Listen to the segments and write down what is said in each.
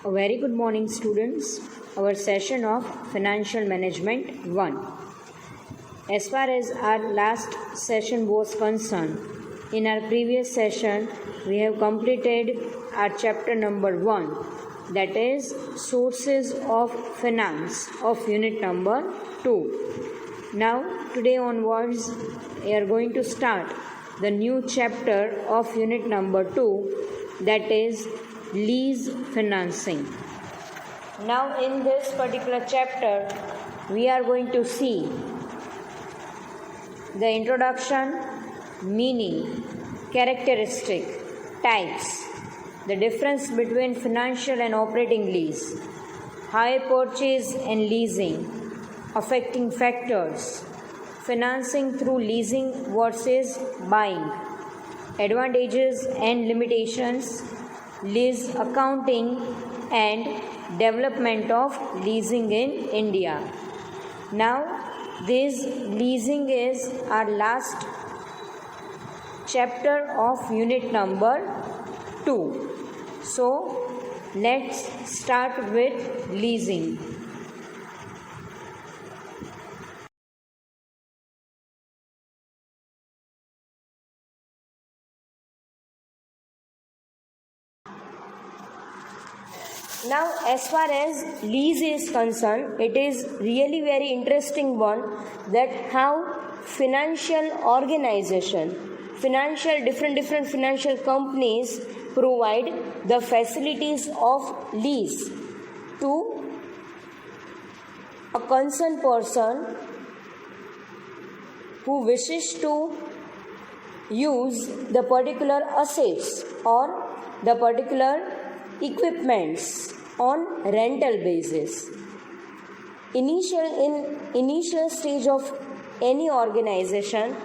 A very good morning, students. Our session of Financial Management 1. As far as our last session was concerned, in our previous session we have completed our chapter number 1, that is Sources of Finance of unit number 2. Now today onwards we are going to start the new chapter of unit number 2, that is lease financing. Now in this particular chapter we are going to see the introduction, meaning, characteristic, types, the difference between financial and operating lease, hire purchase and leasing, affecting factors, financing through leasing versus buying, advantages and limitations, lease accounting and development of leasing in India. Now this leasing is our last chapter of unit number 2. So let's start with leasing. Now as far as lease is concerned, it is really very interesting one, that how financial organization, different financial companies provide the facilities of lease to a concerned person who wishes to use the particular assets or the particular equipments on rental basis. In initial stage of any organization,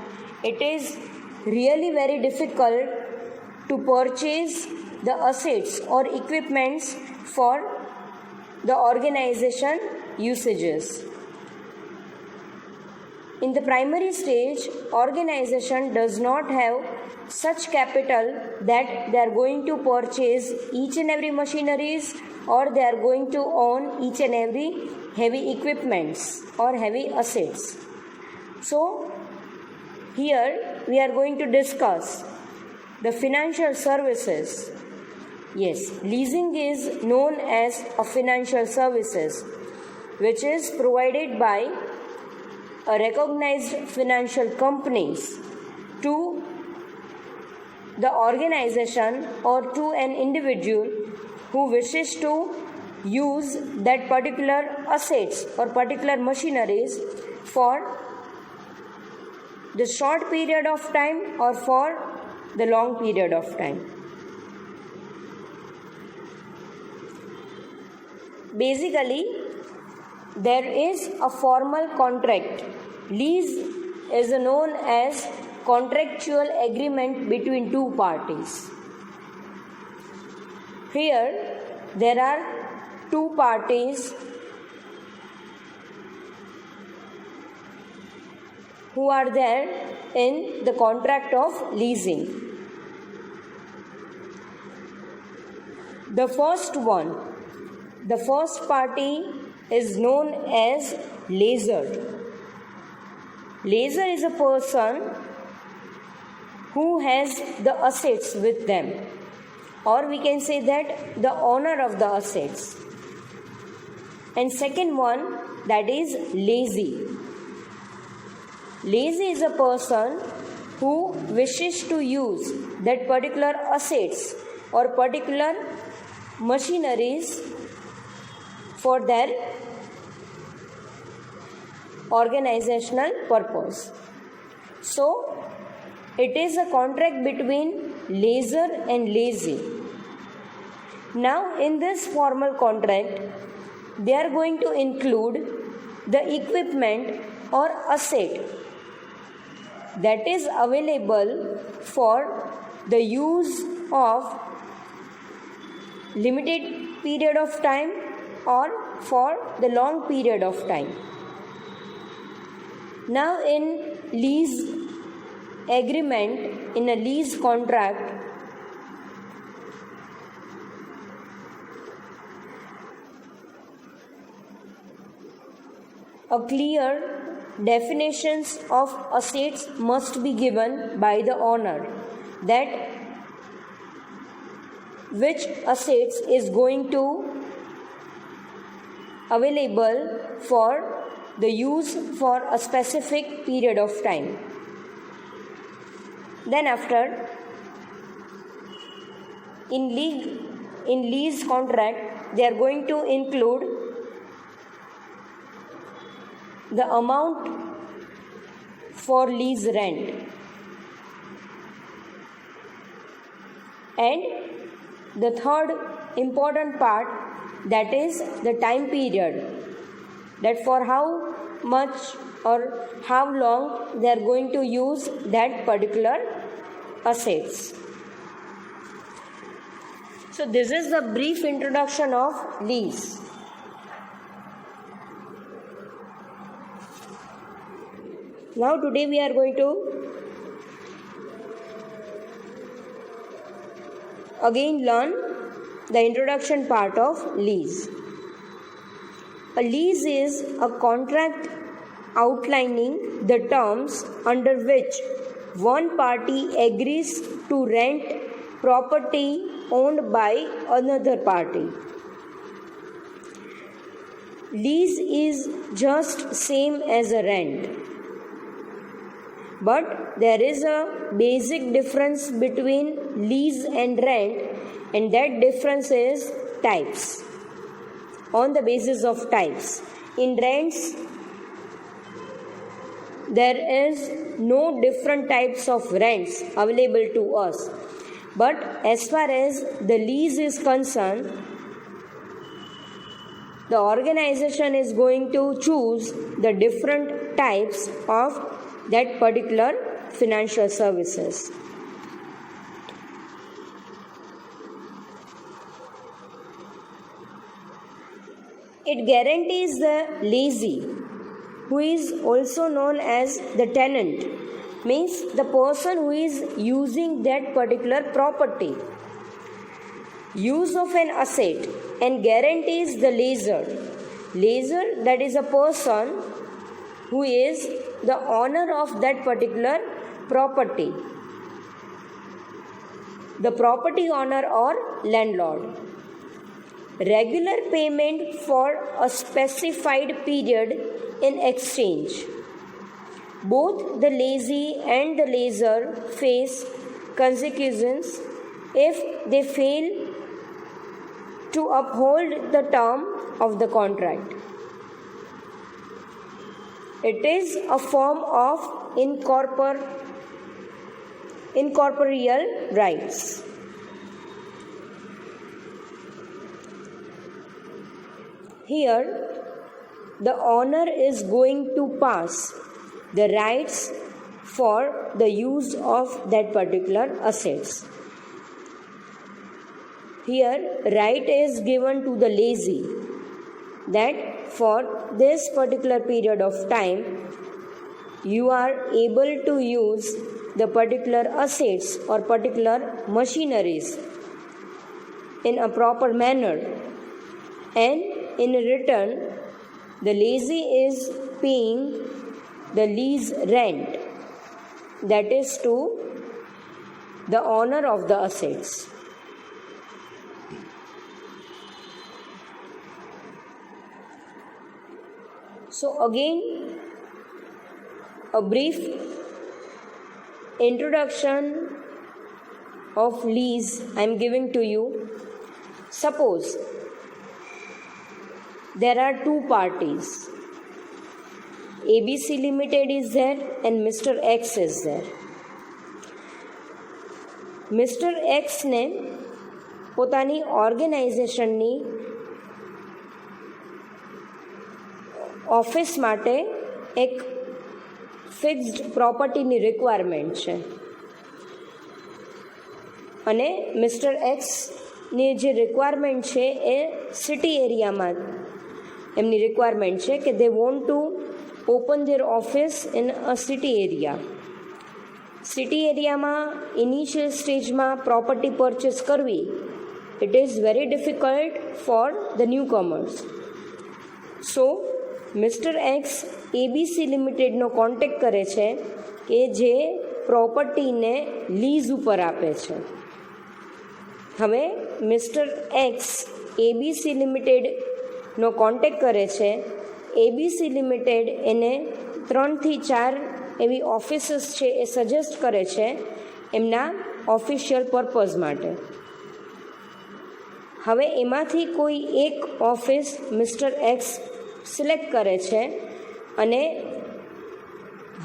it is really very difficult to purchase the assets or equipments for the organization usages. In the primary stage, organization does not have such capital that they are going to purchase each and every machineries, or they are going to own each and every heavy equipments or heavy assets. So here we are going to discuss the financial services. Yes, leasing is known as a financial services which is provided by a recognized financial companies to the organization or to an individual who wishes to use that particular assets or particular machineries for the short period of time or for the long period of time. Basically, there is a formal contract. Lease is known as contractual agreement between two parties. Here there are two parties who are there in the contract of leasing. The first party is known as lessor. Lessor is a person who has the assets with them, or we can say that the owner of the assets. And second one, that is lessee. Lessee is a person who wishes to use that particular assets or particular machineries for their organizational purpose. So it is a contract between lessor and lessee. Now in this formal contract, they are going to include the equipment or asset that is available for the use of limited period of time or for the long period of time. Now in lease agreement, in a lease contract, a clear definitions of assets must be given by the owner, that which assets is going to available for the use for a specific period of time. Then after, in lease contract, they are going to include the amount for lease rent, and the third important part, that is the time period, that for how much or how long they are going to use that particular assets. So this is the brief introduction of lease. Now today we are going to again learn the introduction part of lease. A lease is a contract outlining the terms under which one party agrees to rent property owned by another party. Lease is just same as a rent, but there is a basic difference between lease and rent, and that difference is types. On the basis of types, in rents there is no different types of rents available to us, but as far as the lease is concerned, the organization is going to choose the different types of that particular financial services. It guarantees the lessee, who is also known as the tenant, means the person who is using that particular property, use of an asset, and guarantees the lessor. Lessor, that is a person who is the owner of that particular property, the property owner or landlord. Regular payment for a specified period in exchange. Both the lessee and the lessor face consequences if they fail to uphold the term of the contract. It is a form of incorporeal rights. Here, the owner is going to pass the rights for the use of that particular assets. Here, right is given to the lessee that for this particular period of time, you are able to use the particular assets or particular machineries in a proper manner, and in return, the lessee is paying the lease rent, that is to the owner of the assets. So again, a brief introduction of lease I am giving to you. Suppose there are two parties, ABC Limited is there and Mr. X is there. Mr. X ने પોતાની ઓર્ગેનાઇઝેશનની office માટે એક fixed પ્રોપર્ટીની requirement છે, અને mister એક્સની જે requirement છે એ city એરિયામાં એમની રિક્વાયરમેન્ટ છે કે they want to open their office in a city area. City એરિયામાં ઇનિશિયલ સ્ટેજમાં પ્રોપર્ટી પરચેસ કરવી, it is very difficult for the newcomers. So mister X ABC લિમિટેડનો કોન્ટેક્ટ કરે છે કે જે પ્રોપર્ટીને લીઝ ઉપર આપે છે. હવે મિસ્ટર એક્સ એબીસી લિમિટેડનો કોન્ટેક્ટ કરે છે. એબીસી લિમિટેડ એને 3 થી 4 એવી ઓફિસીસ છે એ સજેસ્ટ કરે છે એમના ઓફિશિયલ પર્પઝ માટે. હવે એમાંથી કોઈ એક ઓફિસ મિસ્ટર એક્સ સિલેક્ટ કરે છે અને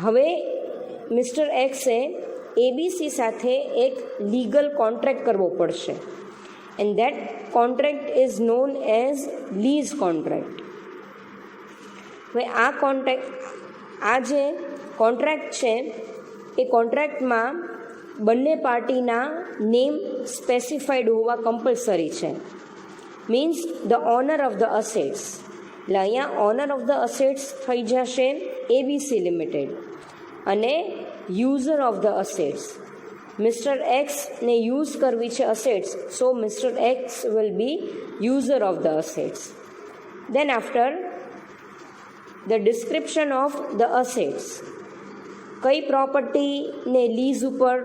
હવે મિસ્ટર એક્સે એબીસી સાથે એક લીગલ કોન્ટ્રાક્ટ કરવો પડશે and that contract is known as lease contract. હવે આ જે કોન્ટ્રાક્ટ છે એ કોન્ટ્રાક્ટમાં બંને પાર્ટીના નેમ સ્પેસિફાઈડ હોવા કમ્પલસરી છે. Means the owner of the assets. એટલે અહીંયા ઓનર ઓફ ધ અસેટ્સ થઈ જશે એબીસી લિમિટેડ અને user of the assets mister એક્સને યુઝ કરવી છે assets, so mister X will be user of the assets. Then after the description of the assets. કઈ પ્રોપર્ટીને લીઝ ઉપર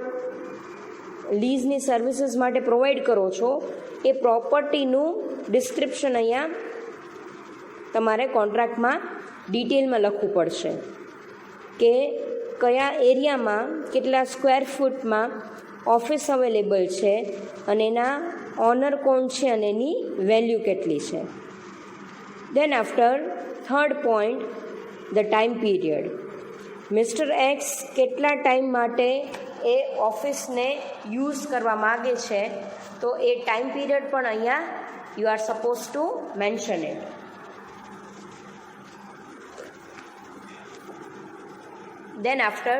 લીઝની સર્વિસીસ માટે પ્રોવાઈડ કરો છો એ પ્રોપર્ટીનું ડિસ્ક્રિપ્શન અહીંયા તમારે કોન્ટ્રાક્ટમાં ડિટેલમાં લખવું પડશે કે કયા એરિયામાં કેટલા સ્ક્વેર ફૂટમાં ઓફિસ અવેલેબલ છે અને એના ઓનર કોણ છે અને એની વેલ્યુ કેટલી છે. Then after third point, the time period. Mister X કેટલા ટાઈમ માટે એ ઓફિસને યુઝ કરવા માગે છે તો એ ટાઈમ પીરિયડ પણ અહીંયા you are suppose to mention it. Then after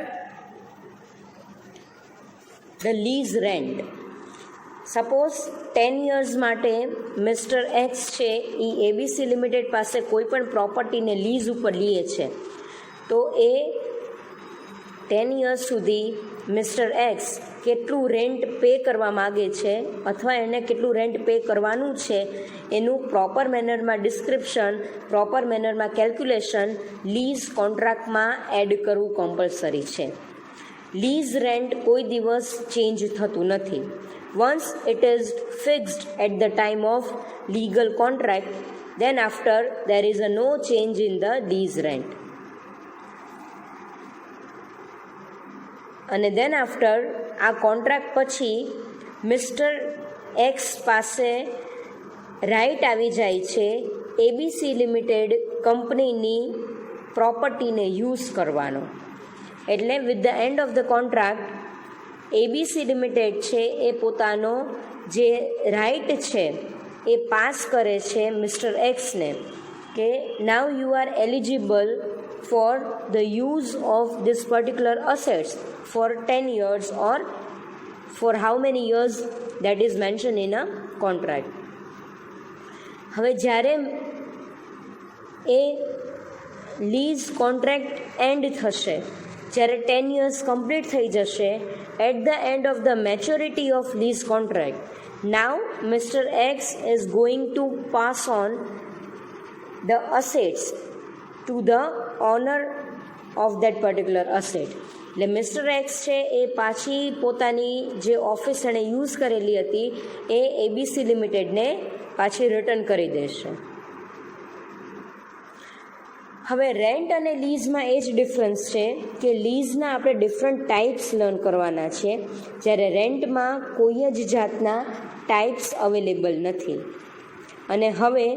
the lease rent. Suppose 10 years માટે મિસ્ટર એક્સ છે એ એબીસી લિમિટેડ પાસે કોઈ પણ પ્રોપર્ટીને લીઝ ઉપર લે છે તો એ 10 years સુધી મિસ્ટર એક્સ કેટલું રેન્ટ પે કરવા માગે છે અથવા એને કેટલું રેન્ટ પે કરવાનું છે એનું પ્રોપર મેનરમાં ડિસ્ક્રિપ્શન, પ્રોપર મેનરમાં કેલ્ક્યુલેશન લીઝ કોન્ટ્રાક્ટમાં એડ કરવું કમ્પલસરી છે. લીઝ રેન્ટ કોઈ દિવસ ચેન્જ થતું નથી. Once it is fixed at the time of legal contract, then after there is a no change in the lease rent. અને દેન આફ્ટર આ કોન્ટ્રાક્ટ પછી મિસ્ટર એક્સ પાસે રાઇટ આવી જાય છે એબીસી લિમિટેડ કંપનીની પ્રોપર્ટીને યુઝ કરવાનો. એટલે with the end of the contract ABC limited છે એ પોતાનો જે રાઇટ છે એ પાસ કરે છે મિસ્ટર એક્સને કે now you are eligible for the use of this particular assets for 10 years or for how many years that is mentioned in a contract. હવે જ્યારે એ lease contract and થશે, જ્યારે 10 years કમ્પ્લીટ થઈ જશે, at the end of the maturity of lease contract, now mister X is going to pass on the assets to the owner of that particular asset. એટલે mister X છે એ પાછી પોતાની જે ઓફિસ એણે use કરેલી હતી એ એબીસી લિમિટેડને પાછી રિટર્ન કરી દેશે. હવે રેન્ટ અને લીઝમાં એ જ ડિફરન્સ છે કે લીઝના આપણે ડિફરન્ટ ટાઈપ્સ લર્ન કરવાના છે, જ્યારે રેન્ટમાં કોઈ જ જાતના ટાઈપ્સ અવેલેબલ નથી. અને હવે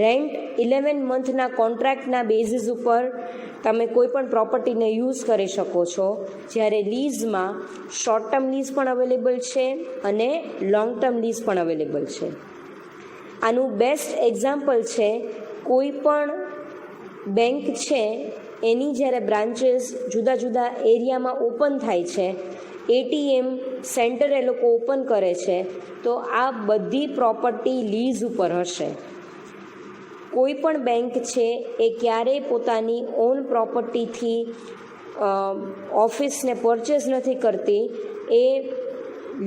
રેન્ટ 11 મંથના કોન્ટ્રાક્ટના બેઝિસ ઉપર તમે કોઈ પણ પ્રોપર્ટીને યુઝ કરી શકો છો, જ્યારે લીઝમાં શોર્ટ ટર્મ લીઝ પણ અવેલેબલ છે અને લોંગ ટર્મ લીઝ પણ અવેલેબલ છે. આનું બેસ્ટ એક્ઝામ્પલ છે કોઈ પણ બેંક છે એની જ્યારે બ્રાન્ચીસ જુદા જુદા એરિયામાં ઓપન થાય છે, એટીએમ સેન્ટર એ લોકો ઓપન કરે છે, તો આ બધી પ્રોપર્ટી લીઝ ઉપર હશે. કોઈ પણ બેંક છે એ ક્યારેય પોતાની ઓન પ્રોપર્ટીથી ઓફિસને પરચેઝ નથી કરતી, એ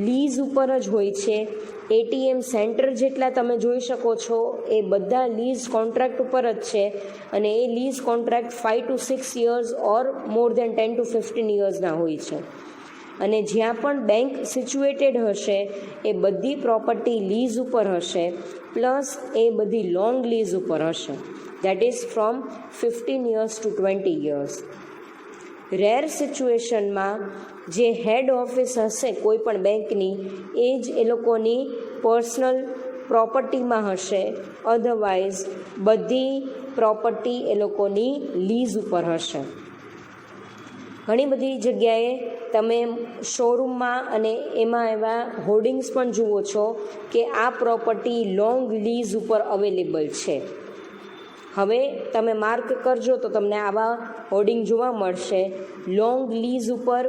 લીઝ ઉપર જ હોય છે. ATM સેન્ટર જેટલા તમે જોઈ શકો છો એ બધા લીઝ કોન્ટ્રાક્ટ ઉપર જ છે, અને એ lease contract 5 to 6 years or more than 10 to 15 yearsના હોય છે. અને જ્યાં પણ બેંક સિચ્યુએટેડ હશે એ બધી પ્રોપર્ટી લીઝ ઉપર હશે, પ્લસ એ બધી લોંગ લીઝ ઉપર હશે, that is from 15 years to 20 years. Rare સિચ્યુએશનમાં જે હેડ ઓફિસ હશે કોઈ પણ બેંકની એ જ એ લોકોની પર્સનલ પ્રોપર્ટીમાં હશે, અધરવાઇઝ બધી પ્રોપર્ટી એ લોકોની લીઝ ઉપર હશે. ઘણી બધી જગ્યાએ તમે શોરૂમમાં અને એમાં એવા હોર્ડિંગ્સ પણ જુઓ છો કે આ પ્રોપર્ટી લોંગ લીઝ ઉપર અવેલેબલ છે. હવે તમે માર્ક કરજો તો તમને આવા હોર્ડિંગ જોવા મળશે. લોંગ લીઝ ઉપર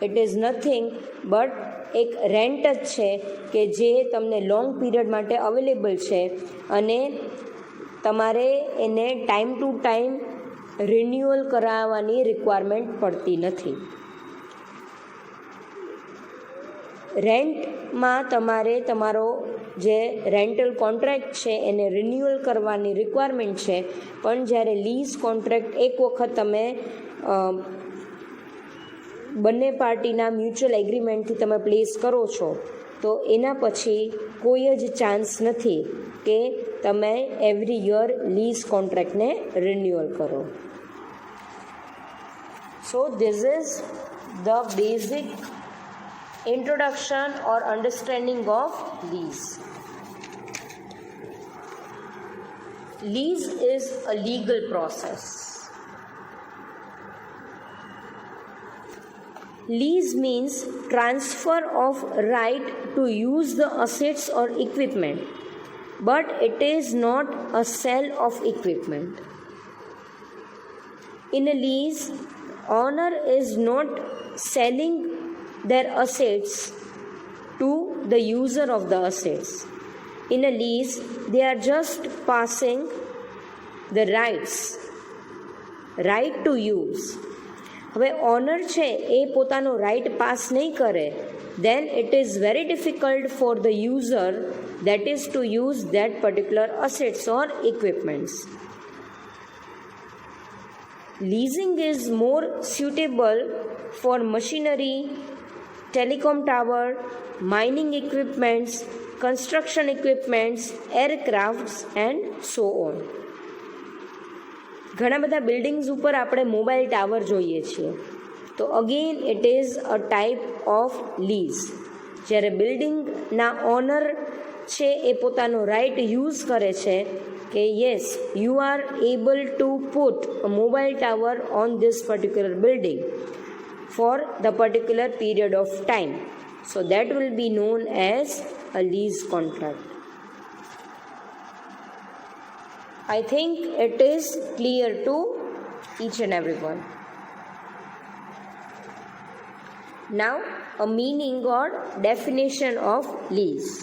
ઇટ ઇઝ નથિંગ બટ એક રેન્ટ જ છે કે જે તમને લોંગ પીરિયડ માટે અવેલેબલ છે, અને તમારે એને ટાઈમ ટુ ટાઈમ રિન્યુઅલ કરાવવાની રિક્વાયરમેન્ટ પડતી નથી. રેન્ટમાં તમારે તમારો જે રેન્ટલ કોન્ટ્રાક્ટ છે એને રિન્યુઅલ કરવાની રિક્વાયરમેન્ટ છે, પણ જ્યારે લીઝ કોન્ટ્રાક્ટ એક વખત તમે બંને પાર્ટીના મ્યુચ્યુઅલ એગ્રીમેન્ટથી તમે પ્લેસ કરો છો તો એના પછી કોઈ જ ચાન્સ નથી કે તમે એવરી યર લીઝ કોન્ટ્રાક્ટને રિન્યુઅલ કરો. So this is the basic introduction or understanding of lease. Lease is a legal process. Lease means transfer of right to use the assets or equipment, but it is not a sale of equipment. In a lease, owner is not selling their assets to the user of the assets. In a lease, they are just passing the right to use. હવે honour છે એ પોતાનો right pass નહીં કરે, then it is very difficult for the user, that is to use that particular assets or equipments. Leasing is more suitable for machinery, telecom tower, mining equipments, construction equipments, aircrafts and so on. ઘણા બધા buildings ઉપર આપણે mobile tower જોઈએ છીએ, તો again it is a type of lease. જ્યારે બિલ્ડિંગના honour છે એ પોતાનો રાઇટ યુઝ કરે છે કે yes you are able to put a mobile tower on this particular building for the particular period of time. So that will be known as a lease contract. I think it is clear to each and everyone. Now a meaning or definition of lease.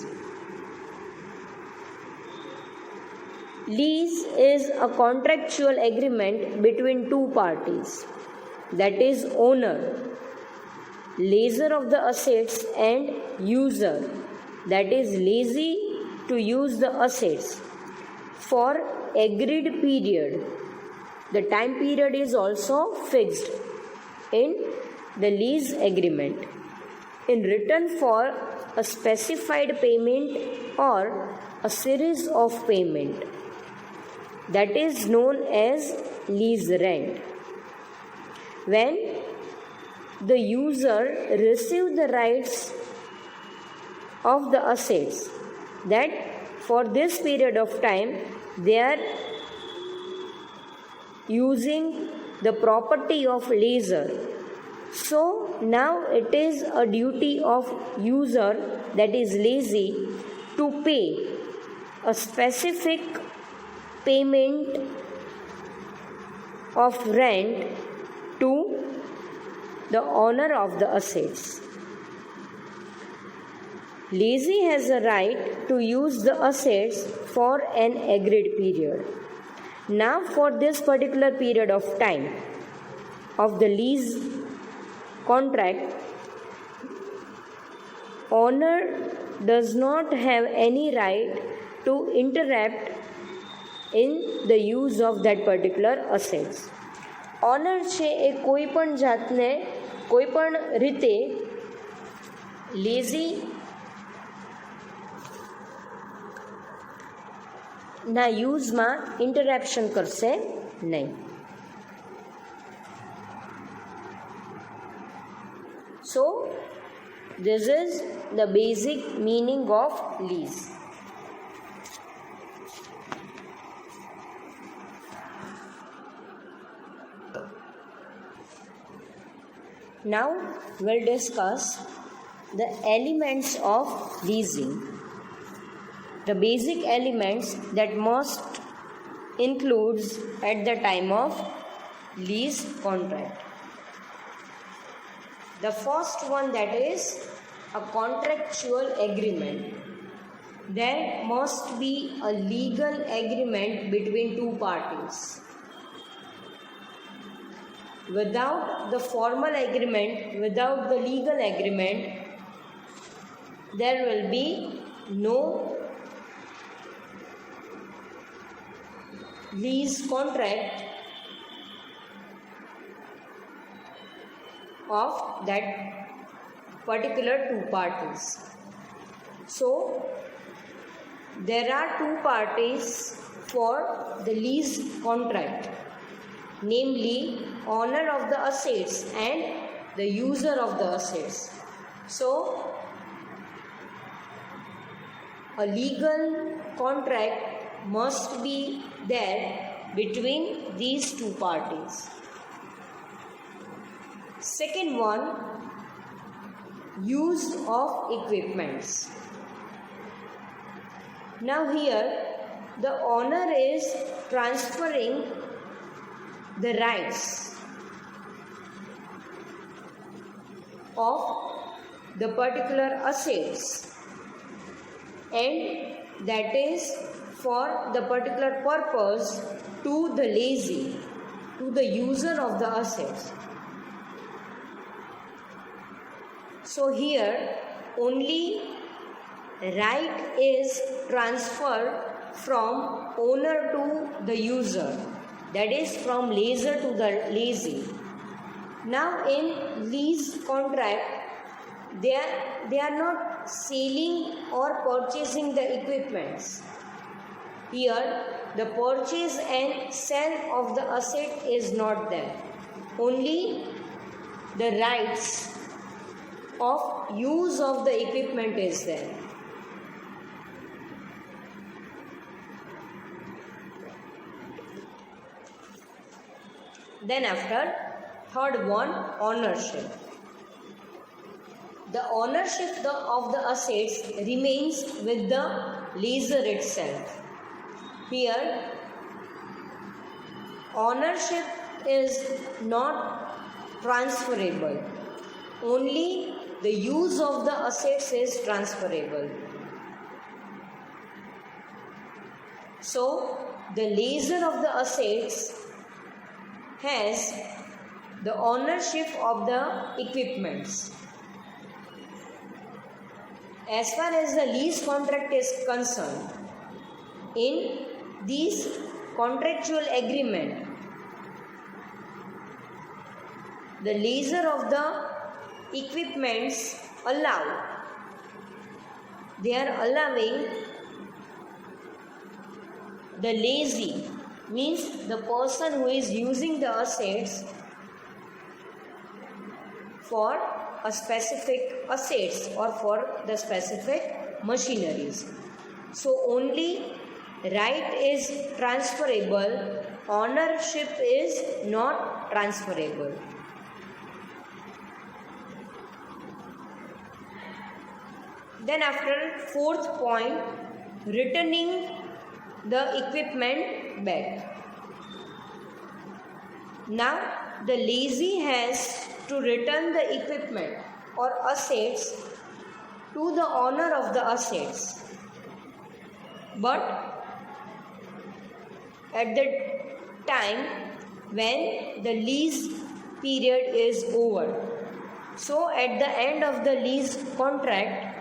Lease is a contractual agreement between two parties, that is owner, leaser of the assets, and user, that is lazy to use the assets, for agreed period. The time period is also fixed in the lease agreement, in return for a specified payment or a series of payment, that is known as lease rent. When the user receives the rights of the assets, that for this period of time they are using the property of leaser. So now it is a duty of user, that is lazy, to pay a specific payment of rent to the owner of the assets. Leasee has a right to use the assets for an agreed period. Now for this particular period of time of the lease contract, owner does not have any right to interrupt in the use of that particular assets. Owner છે એ કોઈ પણ જાતને કોઈ પણ રીતે lazy ના યુઝમાં ઇન્ટરેપ્શન કરશે નહીં. So this is the basic meaning of lease. Now we'll discuss the elements of leasing. The basic elements that must includes at the time of lease contract. The first one, that is a contractual agreement. There must be a legal agreement between two parties. Without the formal agreement, without the legal agreement, there will be no lease contract of that particular two parties. So there are two parties for the lease contract, namely owner of the assets and the user of the assets. So a legal contract must be there between these two parties. Second one, use of equipments. Now here the owner is transferring the rights of the particular assets, and that is for the particular purpose to the lessee, to the user of the assets. So here only right is transferred from owner to the user, that is from lessor to the lessee. Now in lease contract, they are not selling or purchasing the equipments. Here the purchase and sale of the asset is not there. Only the rights of use of the equipment is there. Then after, third one, ownership. The ownership of the assets remains with the lessor itself. Here ownership is not transferable. Only the use of the assets is transferable. So the lessor of the assets has the ownership of the equipments. As far as the lease contract is concerned, in these contractual agreement, the lessor of the equipments they are allowing the lessee, means the person who is using the assets for a specific assets or for the specific machineries. So only right is transferable, ownership is not transferable. Then after, fourth point, returning the equipment back. Now the lessee has to return the equipment or assets to the owner of the assets, but at the time when the lease period is over. So at the end of the lease contract,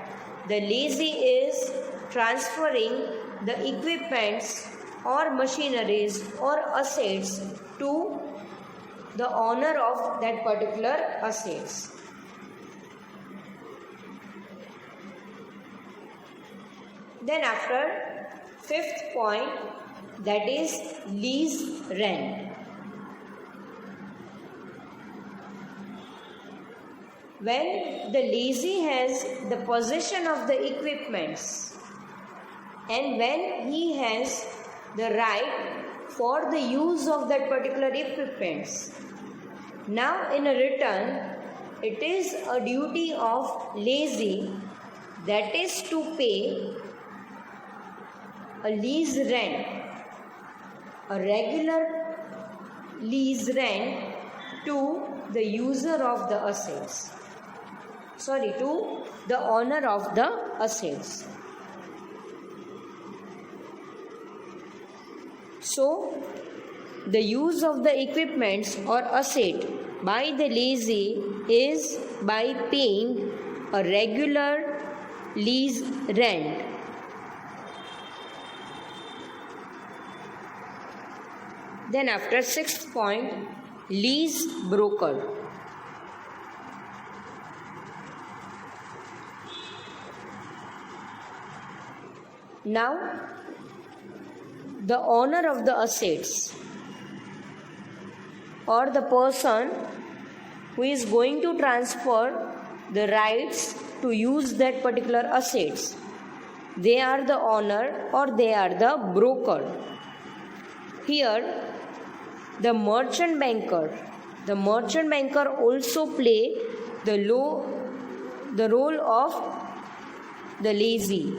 the lessee is transferring the equipments or machineries or assets to the owner of that particular assets. Then after fifth point, that is lease rent. When the lessee has the possession of the equipments and when he has the right for the use of that particular equipments, now in a return it is a duty of lessee, that is to pay a lease rent, a regular lease rent to the user of the assets. To the owner of the assets. So, the use of the equipments or asset by the lessee is by paying a regular lease rent. Then after sixth point, lease broker. Now, the owner of the assets or the person who is going to transfer the rights to use that particular assets, they are the owner or they are the broker. Here, the merchant banker also play the role of the lessee,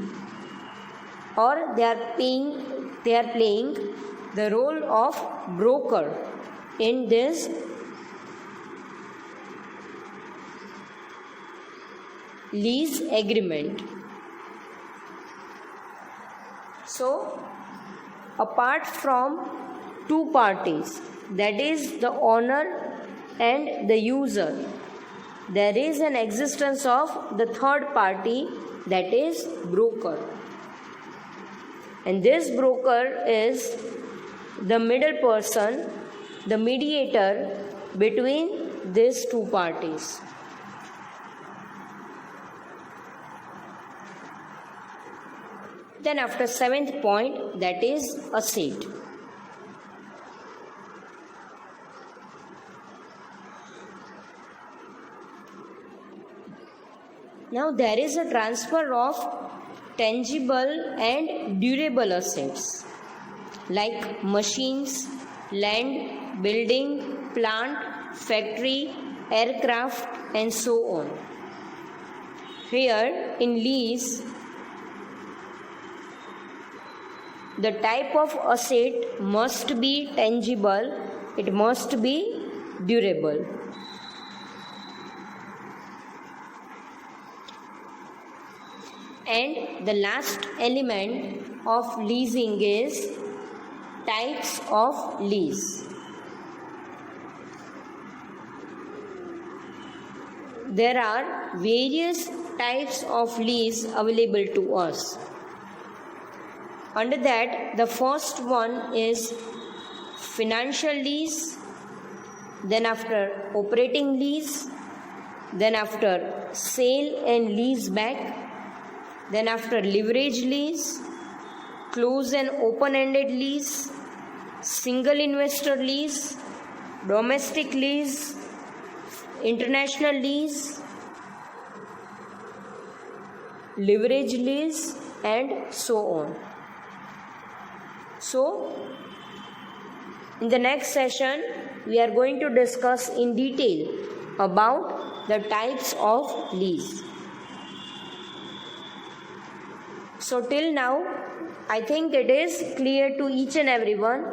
or they are playing the role of broker in this lease agreement. So, apart from two parties, that is the owner and the user, there is an existence of the third party, that is broker. And this broker is the middle person, the mediator between these two parties. Then after seventh point, that is asset. Now there is a transfer of tangible and durable assets like machines, land, building, plant, factory, aircraft and so on. Here in lease, the type of asset must be tangible, it must be durable. And the last element of leasing is types of lease. There are various types of lease available to us. Under that, the first one is financial lease, then after operating lease, then after sale and lease back, then after leverage lease, close and open-ended lease, single investor lease, domestic lease, international lease, leverage lease and so on. So, in the next session, we are going to discuss in detail about the types of lease. So till now, I think it is clear to each and everyone,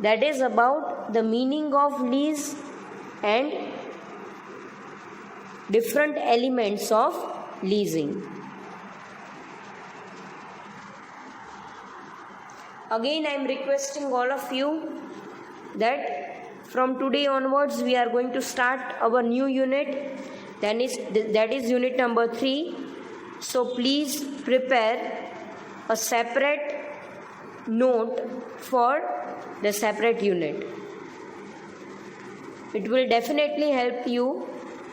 that is about the meaning of lease and different elements of leasing. Again, I am requesting all of you that from today onwards we are going to start our new unit, that is unit number 3. So please prepare a separate note for the separate unit. It will definitely help you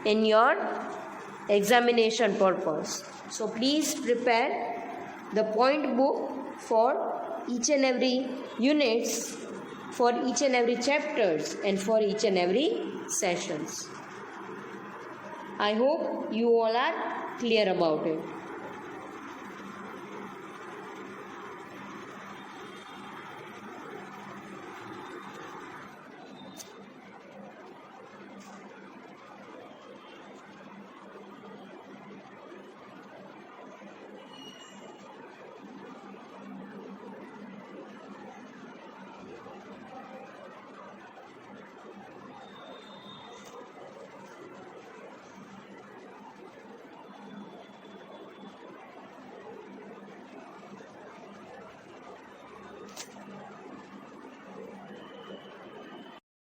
in your examination purpose. So please prepare the point book for each and every units, for each and every chapters, and for each and every sessions. I hope you all are clear about it.